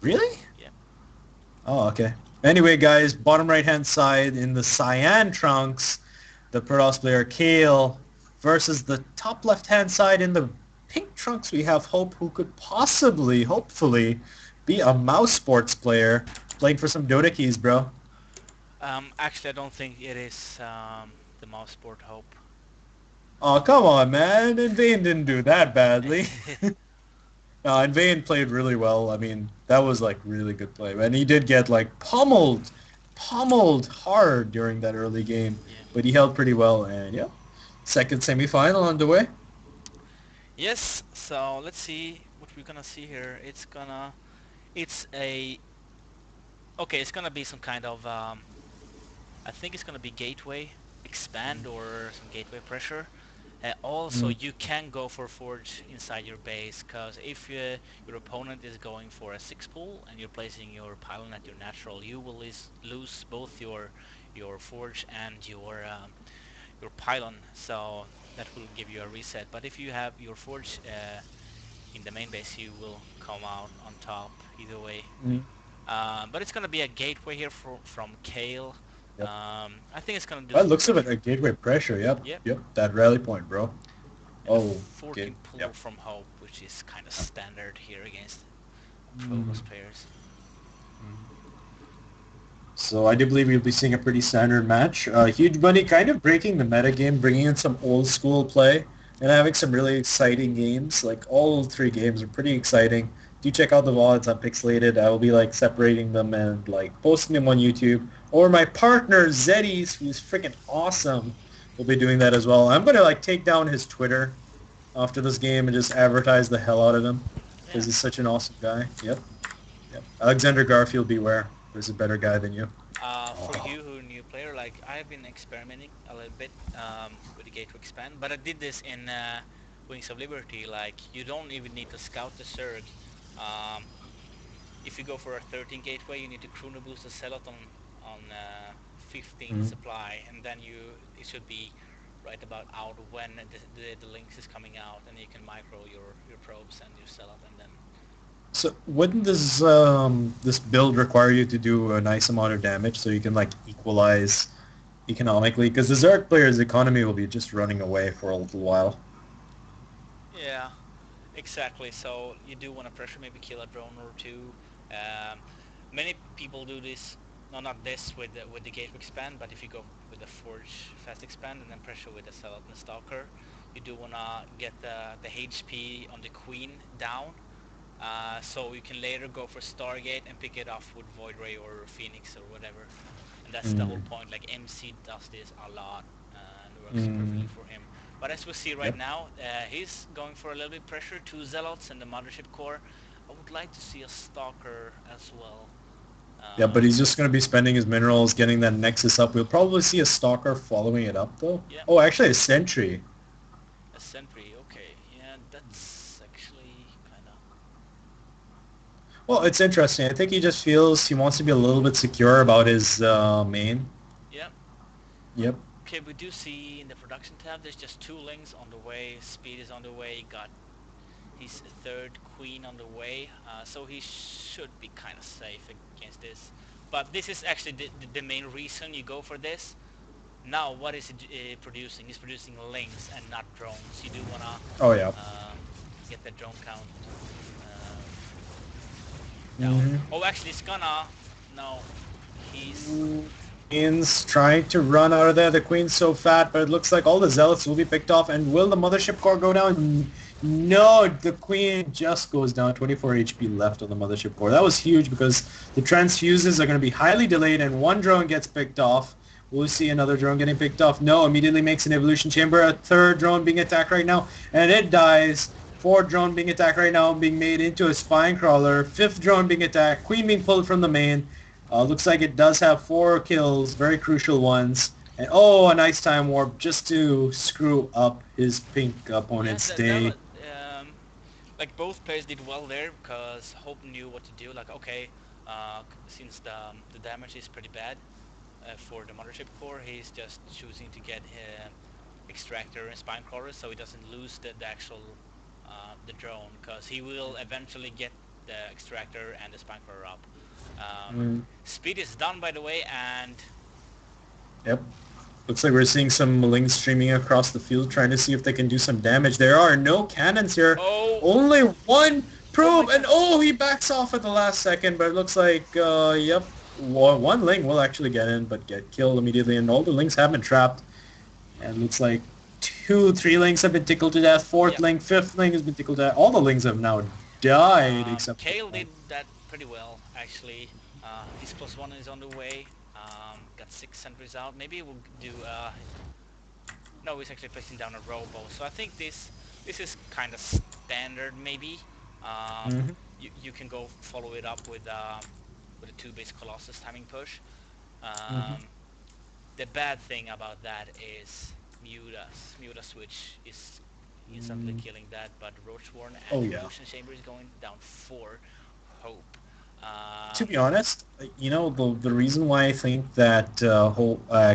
Really? Yeah. Oh, okay. Anyway, guys, bottom right-hand side in the cyan trunks, the Protoss player Kail versus the top left-hand side in the pink trunks, we have Hope, who could possibly, hopefully, be a mouse sports player playing for some Dota keys, bro. Actually, I don't think it is the mouse sport hope. Oh, come on, man. Invane didn't do that badly. Invane played really well. I mean, that was like really good play. And he did get like pummeled hard during that early game, Yeah. but he held pretty well. And yeah, second semifinal on the way. Yes. So let's see what we're gonna see here. It's a okay. It's gonna be some kind of I think it's gonna be gateway expand or some gateway pressure. Also, Mm. you can go for forge inside your base, because if your opponent is going for a 6 pull and you're placing your pylon at your natural, you will lose both your forge and your pylon, so that will give you a reset. But if you have your forge in the main base, you will come out on top either way. Mm. But it's gonna be a gateway here from Kail. Yep. I think it's gonna do By the some looks of it, pressure. a gateway pressure. Yep. Yep. Yep. That rally point, bro. And a Oh, 14 okay. pull Yep. from Hope, which is kind of standard here against Mm. Protoss players. So I do believe we'll be seeing a pretty standard match. Huge Money kind of breaking the meta game, bringing in some old school play, and having some really exciting games. Like all three games are pretty exciting. Do check out the VODs on Pixel8'd. I will be like separating them and like posting them on YouTube. Or my partner Zeddies, who's freaking awesome, will be doing that as well. I'm gonna like take down his Twitter after this game and just advertise the hell out of him because Yeah. he's such an awesome guy. Yep, yep. Alexander Garfield, beware. There's a better guy than you. For Oh. you who are new player, like I've been experimenting a little bit with the gate to expand, but I did this in Wings of Liberty. Like you don't even need to scout the Zerg. Um, if you go for a 13 gateway, you need to chrono boost the Zealot on 15 Mm. supply, and then it should be right about out when the links is coming out, and you can micro your probes and your Zealot, and then So wouldn't this build require you to do a nice amount of damage so you can like equalize economically? Because the Zerg player's economy will be just running away for a little while. yeah. Exactly. So you do want to pressure, maybe kill a drone or two. Um, Many people do this. No, not this with the gateway expand, but if you go with the forge fast expand and then pressure with the Zealot and stalker, you do wanna get the HP on the queen down. So you can later go for Stargate and pick it off with Void Ray or Phoenix or whatever. And that's the whole Mm. point. Like MC does this a lot and works perfectly Mm. for him. But as we see right Yep. now, he's going for a little bit pressure, two Zealots and the Mothership Core. I would like to see a Stalker as well. Yeah, but Um, he's just going to be spending his minerals, getting that Nexus up. We'll probably see a Stalker following it up, though. yeah, Oh, actually, a Sentry. a Sentry. Okay, yeah, that's actually kind of Well, it's interesting. I think he just feels he wants to be a little bit secure about his main. yeah. Yep. Okay, we do see in the production tab there's just two links on the way. Speed is on the way. Got his third queen on the way, so he should be kind of safe against this. But this is actually the main reason you go for this. Now, what is it producing? It's producing links and not drones. You do wanna Oh, yeah. uh, get the drone count uh, down. Mm-hmm. Oh, actually, it's gonna. No, he's. Queen's trying to run out of there. The queen's so fat, but it looks like all the zealots will be picked off. And will the mothership core go down? No, the queen just goes down. 24 HP left on the mothership core. That was huge because the transfuses are going to be highly delayed, and one drone gets picked off. We'll see another drone getting picked off. No, immediately makes an evolution chamber. A third drone being attacked right now, and it dies. Fourth drone being attacked right now, being made into a spine crawler. Fifth drone being attacked. Queen being pulled from the main. Looks like it does have 4 kills, very crucial ones. And oh, a nice time warp just to screw up his pink Yeah, opponent's that day. was like both players did well there because Hope knew what to do. Like, okay, since the damage is pretty bad for the mothership core, he's just choosing to get extractor and spine crawler so he doesn't lose the actual the drone, because he will eventually get the extractor and the spine crawler up. Mm, Speed is done, by the way, and yep. Looks like we're seeing some Lings streaming across the field, trying to see if they can do some damage. There are no cannons here. oh, Only one oh my probe, and god, oh, he backs off at the last second, but it looks like, yep, one Ling will actually get in, but get killed immediately, and all the Lings have been trapped. And it looks like 3 Lings have been tickled to death, fourth yep. Ling, fifth Ling has been tickled to death. All the Lings have now died, except for Kail one. did that pretty well, actually. His +1 is on the way. Got 6 sentries out. Maybe we'll do. No, he's actually placing down a robo. So I think this is kind of standard, maybe. Um, Mm-hmm. you can go follow it up with a 2-base Colossus timing push. Mm-hmm. Um, the bad thing about that is Muta switch is instantly killing that, but Roachworn and Oh yeah. Evolution Chamber is going down for Hope. To Um, be honest, the reason why I think that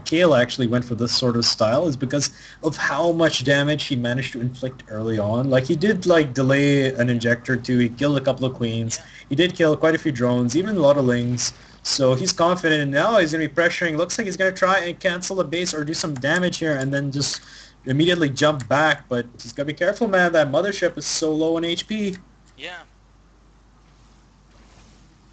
Kail actually went for this sort of style is because of how much damage he managed to inflict early on. Like he did like delay an injector too. He killed a couple of queens. yeah, He did kill quite a few drones, even a lot of lings. So he's confident, and now he's gonna be pressuring. Looks like he's gonna try and cancel the base or do some damage here, and then just immediately jump back. But he's gotta be careful, man. That mothership is so low in HP. yeah.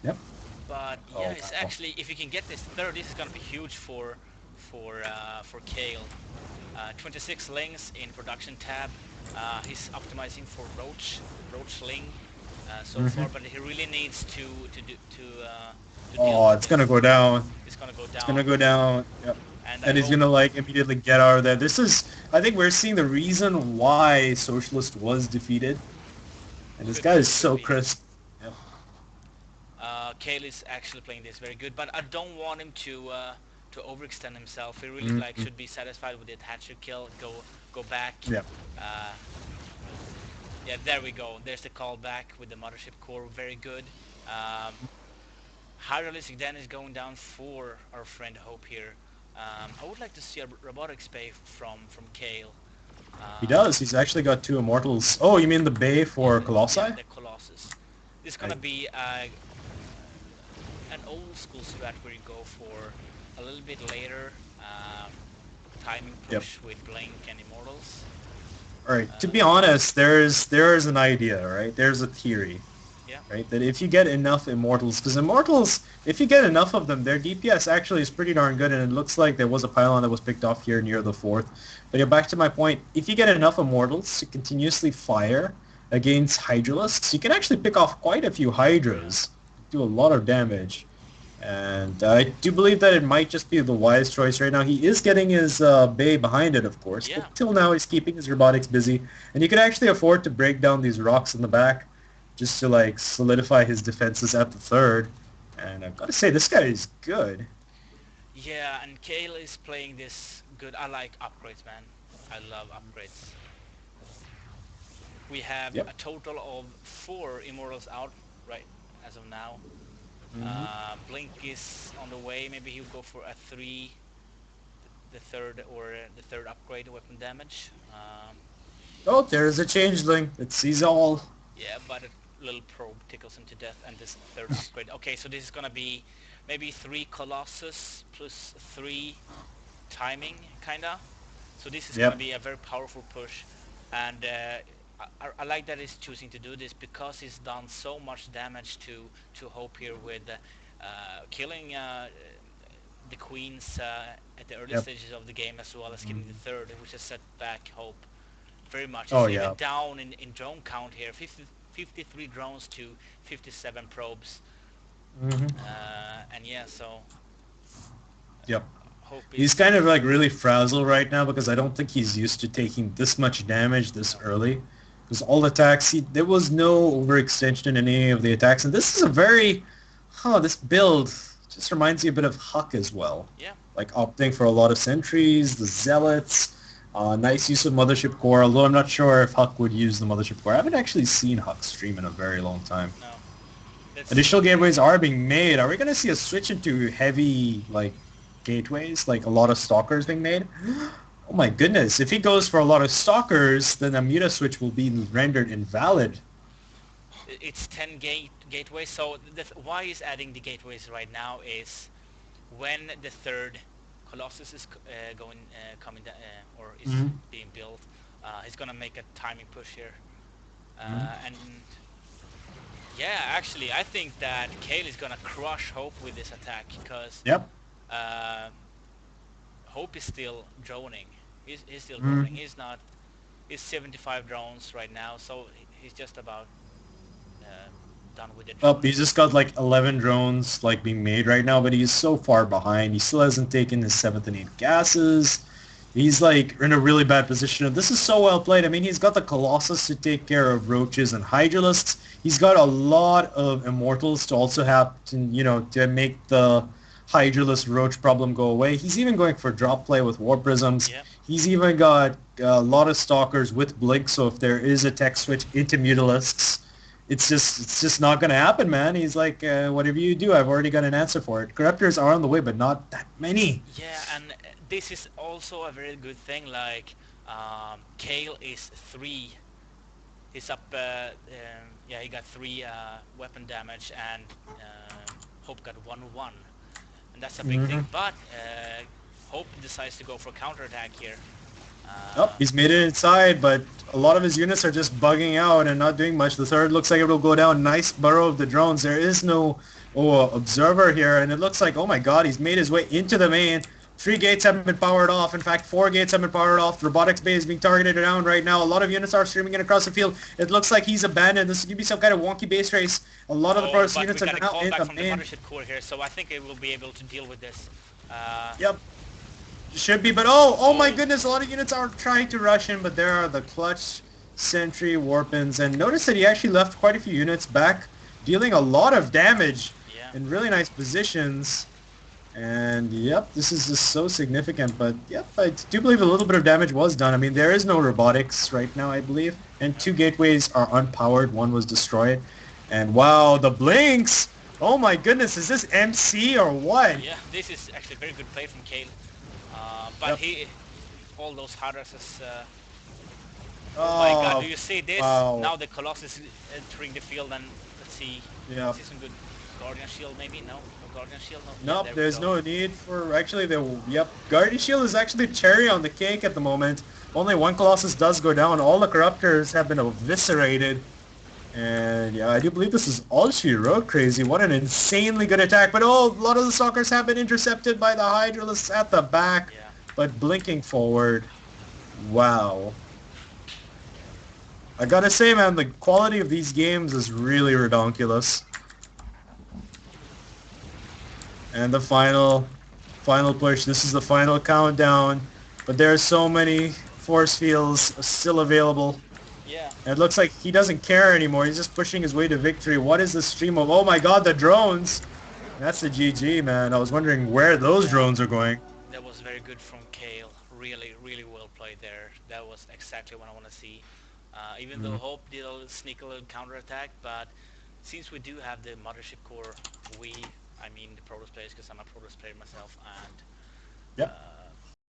Yep. But yeah, Oh it's wow. actually, if you can get this third, this is gonna be huge for Kail. 26 lings in production tab. He's optimizing for Roach Ling so Mm-hmm. far, but he really needs to deal Oh, with it's gonna go this. down. It's gonna go It's gonna down, go down. Yep. and I And he's hope. gonna like immediately get out of there. This is, I think we're seeing the reason why Socialist was defeated. And this guy is Could so be. crisp. Yep. Kail is actually playing this very good, but I don't want him to overextend himself. He really like Mm-hmm. should be satisfied with the attacher kill. Go back. Yep. Uh, yeah, there we go. There's the callback with the mothership core. Very good. Um, High realistic damage going down for our friend Hope here. I would like to see a robotics bay from Kail. He Um, does. He's actually got 2 immortals. Oh, you mean the Bay for yeah, Colossi? the Colossus. This is gonna Right. be an old school strat where you go for a little bit later timing Yep. push with Blink and Immortals. Alright, to Uh, be honest, there's an idea, right? There's a theory. yeah, Right? That if you get enough immortals, because immortals, if you get enough of them, their DPS actually is pretty darn good, and it looks like there was a pylon that was picked off here near the 4th. But yeah, back to my point, if you get enough immortals to continuously fire against Hydralisks, you can actually pick off quite a few Hydras, do a lot of damage. And I do believe that it might just be the wise choice right now. He is getting his Bay behind it, of course, yeah, but till now he's keeping his robotics busy. And you can actually afford to break down these rocks in the back just to like solidify his defenses at the 3rd. And I've got to say, this guy is good. yeah. And Kail is playing this good. I like upgrades, man. I love upgrades. We have Yep. a total of 4 Immortals out right as of now. Hmm. Blink is on the way. Maybe he'll go for a 3, the third upgrade weapon damage. Oh, there's a changeling. It sees all. Yeah, but a little probe tickles him to death, and this third upgrade. Okay, so this is gonna be maybe 3 Colossus plus 3 timing, kinda. So this is gonna Yep. be a very powerful push, and I like that he's choosing to do this because he's done so much damage to Hope here with killing the queens at the early Yep. stages of the game, as well as killing the third, which has set back Hope very much. Oh It's even yeah. down in drone count here, 53 drones to 57 probes, Hmm. and yeah, so Yep. Hope He's is kind of like really frazzled right now because I don't think he's used to taking this much damage this no, early. Because all attacks, there was no overextension in any of the attacks. And this is a very, this build just reminds me a bit of Huck as well. yeah, Like opting for a lot of sentries, the zealots, nice use of Mothership Core, although I'm not sure if Huck would use the Mothership Core. I haven't actually seen Huck stream in a very long time. no, that's Additional gateways are being made. Are we going to see a switch into heavy, like, gateways? Like, a lot of stalkers being made? Oh my goodness. If he goes for a lot of stalkers, then a Muta switch will be rendered invalid. It's 10 gateways. So why is adding the gateways right now is when the third Colossus is coming down, or is Mm-hmm. being built, he's gonna make a timing push here. Mm-hmm. And yeah, actually, I think that Kail is gonna crush Hope with this attack because Yep. uh, Hope is still droning. He's still droning. Mm-hmm. He's not. He's 75 drones right now, so he's just about uh, done with the Up, droning. he's just got like 11 drones like being made right now, but he's so far behind. He still hasn't taken his seventh and eighth gases. He's like in a really bad position. This is so well played. I mean, he's got the Colossus to take care of roaches and Hydralisks. He's got a lot of Immortals to also have to, to make the Hydralisk roach problem go away. He's even going for drop play with War Prisms. Yeah, He's even got a lot of Stalkers with Blink, so if there is a tech switch into Mutalisks, it's just not going to happen, man. He's like, whatever you do, I've already got an answer for it. Corruptors are on the way, but not that many. yeah, and this is also a very good thing. Like, Kail is 3. He's up. Yeah, he got 3 weapon damage, and Hope got 1-1, and that's a big Mm-hmm. thing. But Hope decides to go for counterattack here. Oh, Uh, he's made it inside, but a lot of his units are just bugging out and not doing much. The third looks like it will go down. Nice burrow of the drones. There is no observer here, and it looks like, oh my god, he's made his way into the main. 3 gates haven't been powered off. In fact, 4 gates have been powered off. Robotics Bay is being targeted around right now. A lot of units are streaming in across the field. It looks like he's abandoned. This is going to be some kind of wonky base race. A lot of the oh, Protoss but we units are got a now in callback the from the main. Mothership Core here, so I think it will be able to deal with this. Uh, Yep. Should be, but oh my oh, goodness, a lot of units are trying to rush in, but there are the clutch, sentry, warpins, and notice that he actually left quite a few units back, dealing a lot of damage yeah. in really nice positions. And yep, this is just so significant, but yep, I do believe a little bit of damage was done. I mean, there is no robotics right now, I believe, and No. 2 gateways are unpowered, one was destroyed. And wow, the blinks! Oh my goodness, is this MC or what? Yeah, this is actually very good play from Kail. But Yep. he, all those Hydraxes. Oh my God! Do Oh, you see this? wow. Now the Colossus is entering the field, and let's see. Yeah. Let's see some good Guardian Shield, maybe. No, no Guardian Shield. No. Yeah, Nope, there we there's go. no need for actually the yep. Guardian Shield is actually cherry on the cake at the moment. Only one Colossus does go down. All the Corruptors have been eviscerated. And yeah, I do believe this is all she wrote crazy. What an insanely good attack. But oh, a lot of the Stalkers have been intercepted by the Hydralisks at the back. Yeah. But blinking forward. Wow. I gotta say, man, the quality of these games is really redonkulous. And the final push. This is the final countdown. But there are so many force fields still available. Yeah. And it looks like he doesn't care anymore. He's just pushing his way to victory. What is this stream of? Oh my god, the drones! That's the GG, man. I was wondering where those Yeah. drones are going. That was very good from Kail. Really, really well played there. That was exactly what I want to see. Even though Mm. Hope did a sneak a little counterattack, but since we do have the Mothership Core, I mean the Protoss players, because I'm a Protoss player myself, and Yep.